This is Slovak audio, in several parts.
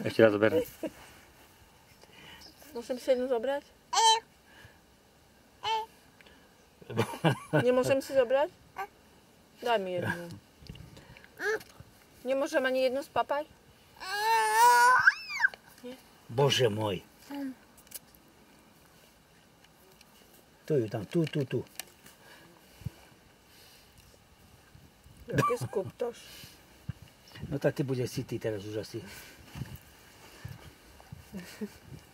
Ešte raz zoberiem. Môžem si jednu zobrať? Nemôžem si zobrať? Daj mi jednu. Nemôžem ani jednu spapať? Bože môj. Tu ju tam, tu. Jaký skuptoš. No tak ty budeš sytý teraz už asi.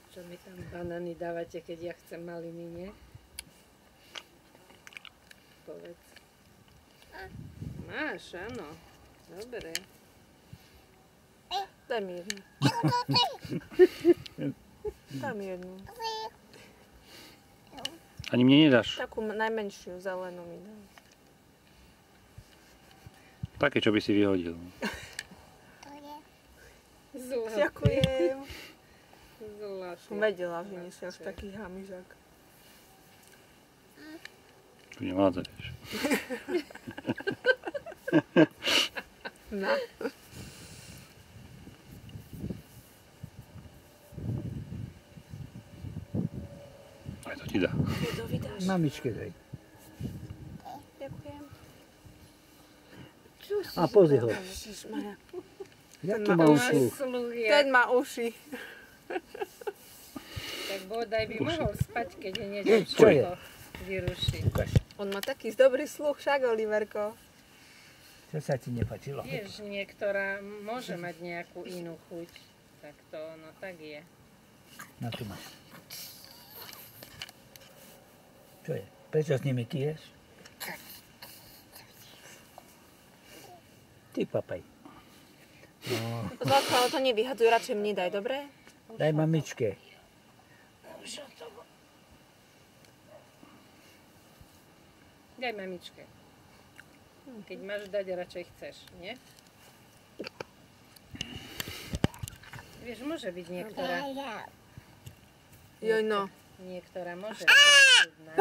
Čo mi tam banány dávate, keď ja chcem maliny, nie? Povedz. Máš, áno. Dobre. Daj mi jednu. Daj mi jednu. Ani mne nedáš. Takú najmenšiu zelenú mi daj. Také, čo by si vyhodil. Zlatý. Ďakujem. Zlatý. Som vedela, že nie si až taký hamižák. Tu nemádzeš. No. Aj to ti dá. To vydáš. Mamičke daj. Ďakujem. A pozri ho. Ježišmaja. Jaký má sluch. Ten má uši. Tak bodaj by mohol spať, keď je niečo, Čo je? čo vyruší. Ukáž. On má taký dobrý sluch, však Oliverko. Čo sa ti nepáčilo? Vieš, niektorá môže mať nejakú inú chuť. Tak to, no tak je. No tu máš. Čo je? Prečo s nimi kiješ? Ty papaj. No, Zlatko, ale to nevyhadzuj, radšej mne daj, dobre? daj mamičke. Daj mamičke. Keď máš dať, radšej chceš, nie? Vieš, môže byť niektorá. Joj, no. Niektorá môže byť chudná.